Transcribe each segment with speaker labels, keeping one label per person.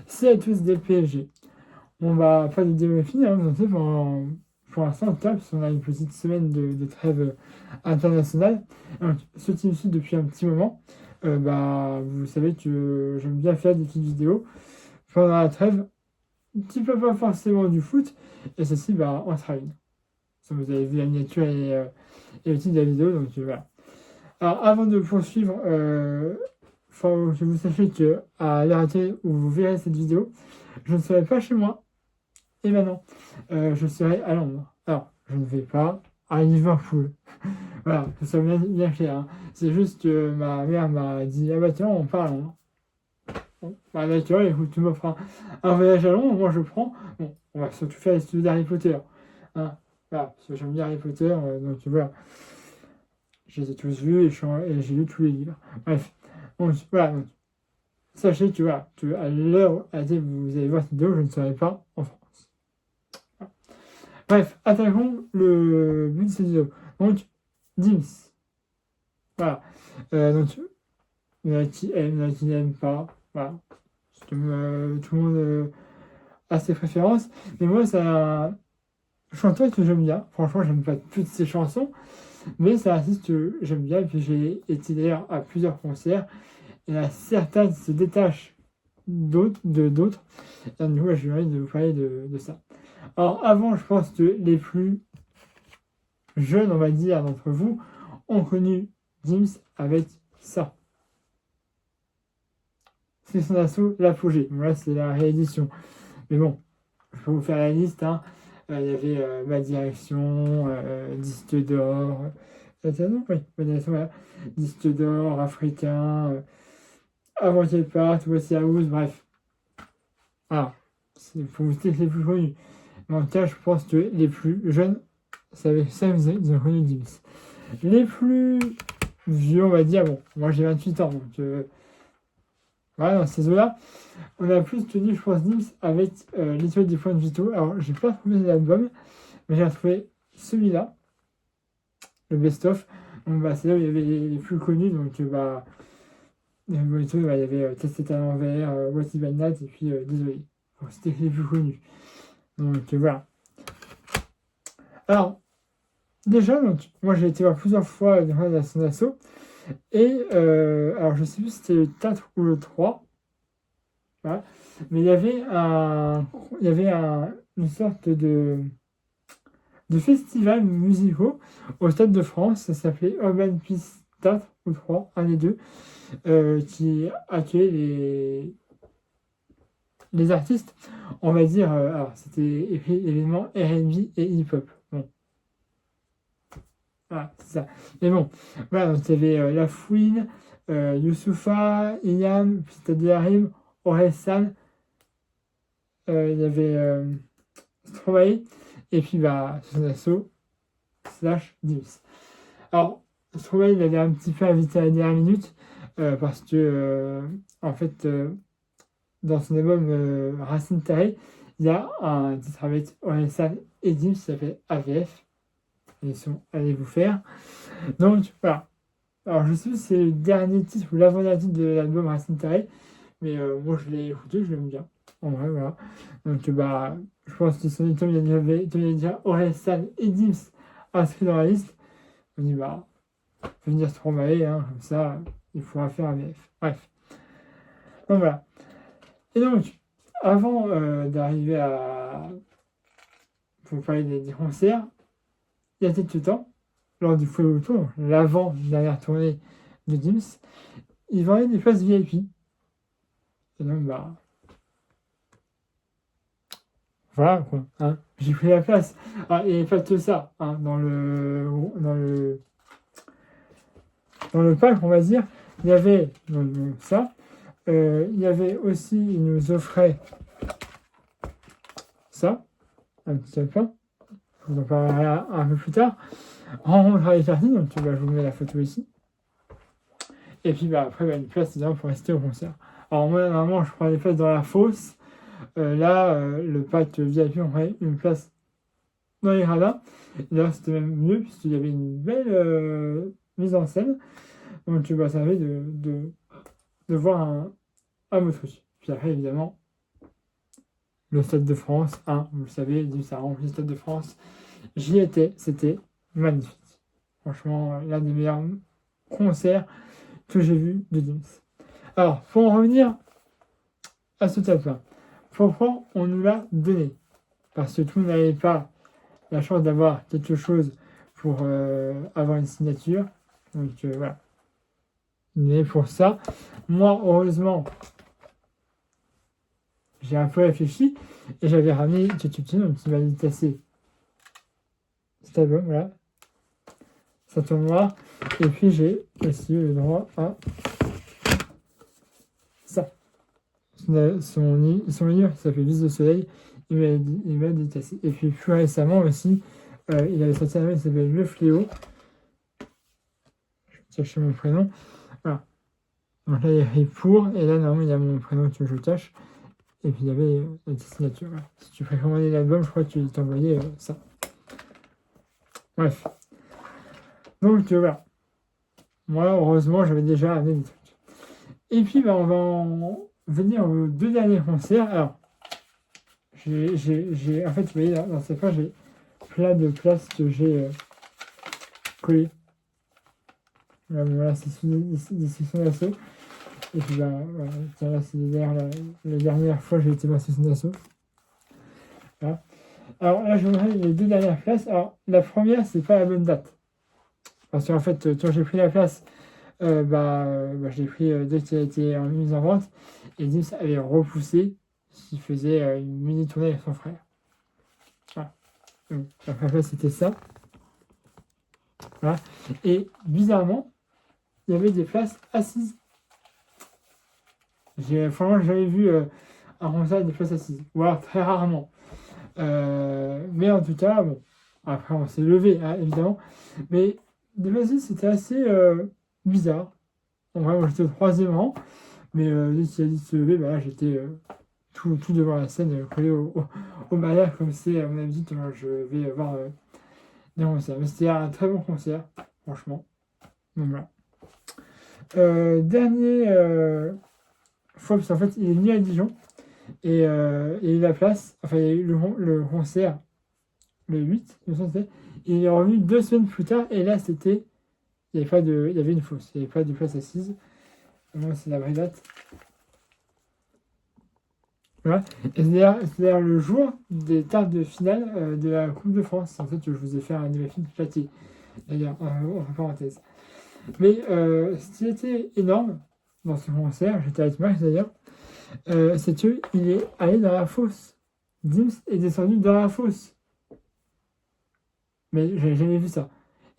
Speaker 1: Si à tous des PSG. On va pas de débriefing, hein, vous savez, pour l'instant, top, parce qu'on a une petite semaine de trêve internationale. Donc, ceux qui me suivent depuis un petit moment, vous savez que j'aime bien faire des petites vidéos pendant la trêve, un petit peu pas forcément du foot, et ceci, en train. Vous avez vu la miniature et le titre de la vidéo, donc voilà. Alors, avant de poursuivre, faut que vous sachiez que à l'heure actuelle où vous verrez cette vidéo, je ne serai pas chez moi. Et maintenant, je serai à Londres. Alors, je ne vais pas à Liverpool. Voilà, que ça soit bien clair. Hein. C'est juste que ma mère m'a dit, ah bah tiens, on part à Londres. Bon, bah d'accord, écoute, tu m'offres un voyage à Londres, moi je prends. Bon, on va surtout faire les studios d'Harry Potter. Hein. Voilà, parce que j'aime bien Harry Potter, donc voilà. Je les ai tous vus et j'ai lu tous les livres. Bref, donc voilà. Donc, sachez que voilà, que à l'heure à laquelle vous allez voir cette vidéo, je ne serai pas en France. Bref, attaquons le but de cette vidéo. Donc, Dims. Voilà. Donc, il y en a qui aiment, il y en a qui n'aiment pas. Voilà. Tout le monde a ses préférences. Mais moi, c'est un chanteur que j'aime bien. Franchement, j'aime pas toutes ses chansons. Mais c'est un artiste que j'aime bien. Et puis, j'ai été d'ailleurs à plusieurs concerts. Il y en a certains qui se détachent d'autres. Et du coup, j'ai envie de vous parler de ça. Alors, avant, je pense que les plus jeunes, on va dire, d'entre vous, ont connu Dims avec ça. C'est son assaut, l'apogée. Bon, là, c'est la réédition. Mais bon, je peux vous faire la liste. Hein. Il y avait Ma Direction, Disque d'or. Non, oui, Ma Direction, voilà. Disque d'or, Africain, Avant qu'elle parte, Voici House, bref. Voilà. C'est pour vous citer les plus connus. Mais en tout cas, je pense que les plus jeunes, c'est avec ça que ils ont connu Dims. Les plus vieux, on va dire, bon, moi j'ai 28 ans, donc voilà, dans ces eaux-là, on a plus tenu, je pense, Dims avec L'étoile des points de Vito. Alors, j'ai pas trouvé l'album, mais j'ai retrouvé celui-là, le best-of. Donc, c'est là où il y avait les plus connus, donc il y avait Test à l'envers, What Is Bad Night, et puis Désolé. Donc, c'était les plus connus. Donc, voilà. Alors, déjà, donc, moi j'ai été voir plusieurs fois dans son assaut. Et alors je sais plus si c'était le 4 ou le 3. Voilà. Mais il y avait une sorte de festival musicaux au Stade de France. Ça s'appelait Urban Peace 4 ou 3, un des deux, qui accueillait les artistes. On va dire, alors c'était écrit événement R&B et hip-hop. Bon. Ah, c'est ça. Mais bon, voilà, donc il y avait La Fouine, Youssoupha, Iyam, Pitadi Harim, Orelsan, il y avait Stromae, et puis son assaut, slash Dims. Alors, Stromae, il avait un petit peu invité à la dernière minute, parce que, en fait, dans son album Racine Taré, il y a un titre avec Orelsan et Dims qui s'appelle AVF. Ils sont allés vous faire. Donc, voilà. Alors, je sais pas si c'est le dernier titre ou l'avant-dernier titre de l'album Racine Taré, mais moi je l'ai écouté, je l'aime bien. En vrai, voilà. Donc, je pense que son état, il y avait déjà Orelsan et Dims inscrits dans la liste. On dit, venir Stromae, hein, comme ça, il faudra faire un VF. Bref. Donc, voilà. Et donc, avant d'arriver pour parler des concerts, il y a quelques temps, lors du Fouet Tour, l'avant-dernière tournée de Dims, ils vendaient des places VIP. Et donc, voilà, quoi. Hein. J'ai pris la place. Ah, et pas que ça, hein, dans le pack, on va dire, il y avait ça. Il y avait aussi, ils nous offraient ça, un petit alpin. Je vous en parlerai un peu plus tard. Rencontre avec l'artiste, donc je vous mets la photo ici. Et puis après, une place évidemment pour rester au concert. Alors moi, normalement, je prends des places dans la fosse. Là, le pack VIP, on prend une place dans les gradins. Et d'ailleurs, c'était même mieux, puisqu'il y avait une belle mise en scène. Donc, ça avait de voir un beau truc. Puis après, évidemment, le Stade de France, hein, vous le savez, ça a rempli le Stade de France. J'y étais, c'était magnifique. Franchement, l'un des meilleurs concerts que j'ai vu de Dims. Alors, pour en revenir à ce top-là, pourquoi on nous l'a donné? Parce que tout le monde n'avait pas la chance d'avoir quelque chose pour avoir une signature. Donc voilà. Mais pour ça, moi, heureusement, j'ai un peu réfléchi et j'avais ramené Tchétchétchène, donc qui m'a dédicacé cet album, voilà. Ça tombe noir. Et puis j'ai aussi le droit à ça. Son livre, ça s'appelle Vis de soleil, il m'a dédicacé. Et puis plus récemment aussi, il avait sorti un album qui s'appelle Le Fléau. Je vais cacher mon prénom. Voilà. Donc là, il y a pour, et là, normalement, il y a mon prénom que je cache. Et puis il y avait la signature. Voilà. Si tu précommandais l'album, je crois que tu t'envoyais ça. Bref. Donc voilà. Moi, heureusement, j'avais déjà amené des trucs. Et puis, on va en venir aux 2 derniers concerts. Alors, en fait, vous voyez, dans cette page, j'ai plein de places que j'ai collées. Voilà, c'est des sessions d'assaut. Et puis, voilà, tiens, là, c'est la dernière fois que j'ai été dans la session d'assaut. Voilà. Alors là, je vous montre les 2 dernières places. Alors, la première, c'est pas la bonne date. Parce qu'en fait, quand j'ai pris la place, je l'ai pris dès qu'il a été mise en vente. Et Dims avait repoussé s'il faisait une mini tournée avec son frère. Voilà. Donc, la première place, c'était ça. Voilà. Et bizarrement, il y avait des places assises. Franchement, j'avais vu un concert avec des places assises. Ou alors très rarement. Mais en tout cas, bon, après on s'est levé, hein, évidemment. Mais des places assises, c'était assez bizarre. En vrai, moi j'étais au 3e rang. Mais dès qu'il a dit de se lever, là j'étais tout devant la scène, collé au barrière, comme c'est à mon habitude quand je vais voir des concerts. Mais c'était un très bon concert, franchement. Donc voilà. Dernier fois, parce qu'en fait, il est venu à Dijon et il y a eu la place, enfin, il y a eu le concert le 8, je me souviens, et il est revenu 2 semaines plus tard, et là, il y avait une fosse, il n'y avait pas de place assise. Moi, c'est la vraie date. Voilà. Et c'est d'ailleurs le jour des quarts de finale de la Coupe de France. En fait, je vous ai fait un débriefing platé, d'ailleurs, en parenthèse. Mais ce qui était énorme dans ce concert, j'étais avec Max d'ailleurs, c'est qu'il est allé dans la fosse. Dims est descendu dans la fosse. Mais j'avais jamais vu ça.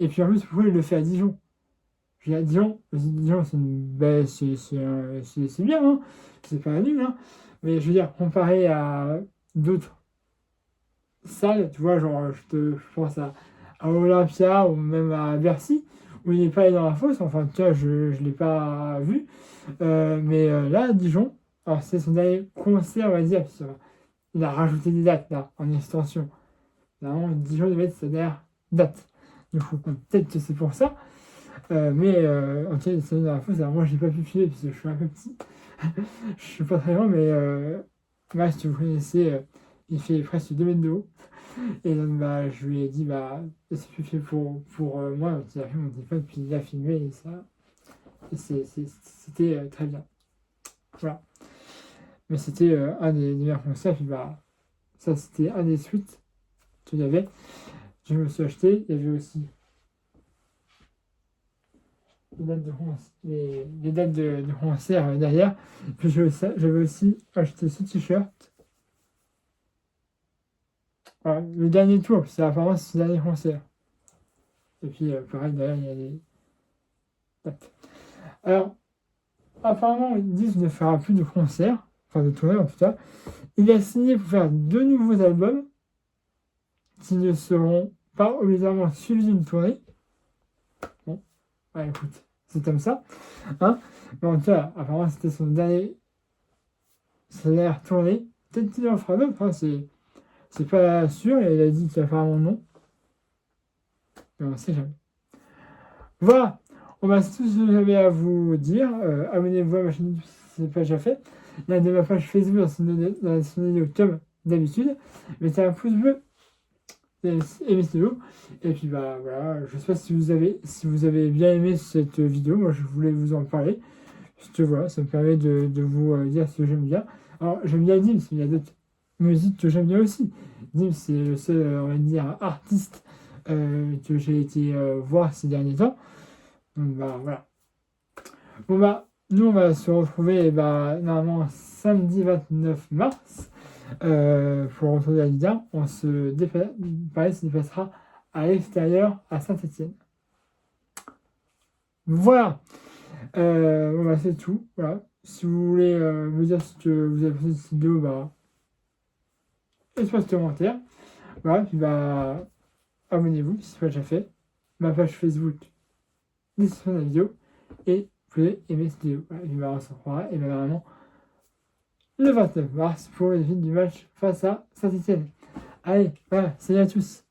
Speaker 1: Et puis en plus, pourquoi il le fait à Dijon? Je dis à Dijon, c'est bien, hein. C'est pas nul, hein. Mais je veux dire, comparé à d'autres salles, tu vois, genre, je pense à Olympia ou même à Bercy, où il n'est pas allé dans la fosse, enfin, tu vois, je ne l'ai pas vu. Mais là, à Dijon, alors c'est son dernier concert, on va dire, parce qu'il a rajouté des dates, là, en extension. Normalement, Dijon devait être sa dernière date. Du coup, peut-être que c'est pour ça. Mais en tout cas, il est dans la fosse, alors moi, je n'ai pas pu filer, parce que je suis un peu petit. Je suis pas très grand, mais Max, si vous connaissez, il fait presque 2 mètres de haut. Et donc, je lui ai dit, c'est plus fait pour moi. Donc, il a pris mon téléphone, puis il a filmé, et ça, c'était très bien. Voilà. Mais c'était un des meilleurs concerts, puis ça, c'était un des suites qu'il y avait. Je me suis acheté, il y avait aussi les dates de concert derrière. Puis j'avais aussi acheté ce t-shirt. Voilà, le dernier tour, c'est apparemment ce dernier concert. Et puis pareil, derrière, il y a les dates. Alors, apparemment, ils disent qu'il ne fera plus de concerts, enfin de tournée en tout cas. Il a signé pour faire 2 nouveaux albums qui ne seront pas obligatoirement suivis d'une tournée. Bon, écoute, c'est comme ça. Hein, mais en tout cas, apparemment, c'était sa dernière tournée. Peut-être qu'il en fera d'autres, hein, C'est pas sûr, et il a dit qu'il apparemment non. Mais on sait jamais. Voilà, c'est tout ce que j'avais à vous dire. Abonnez-vous à ma chaîne YouTube si ce n'est pas déjà fait. Il y a de ma page Facebook dans la vidéo comme d'habitude. Mettez un pouce bleu et aimez cette vidéo. Et puis voilà, je sais pas si vous avez bien aimé cette vidéo. Moi je voulais vous en parler. Juste voilà, ça me permet de vous dire ce que j'aime bien. Alors j'aime bien Dims, mais il y a d'autres musiques que j'aime bien aussi. Dims c'est le seul, on va dire, artiste que j'ai été voir ces derniers temps. Donc voilà. Nous on va se retrouver normalement samedi 29 mars pour le retour de la Ligue 1. Paris se déplacera à l'extérieur à Saint-Etienne. Voilà. C'est tout. Voilà. Si vous voulez me dire ce que vous avez pensé de cette vidéo, espace commentaire. Voilà, puis abonnez-vous si ce n'est pas déjà fait. Ma page Facebook, description de la vidéo. Et vous pouvez aimer cette vidéo. Voilà, on se retrouvera vraiment le 29 mars pour les films du match face à Saint-Etienne. Allez, voilà, salut à tous.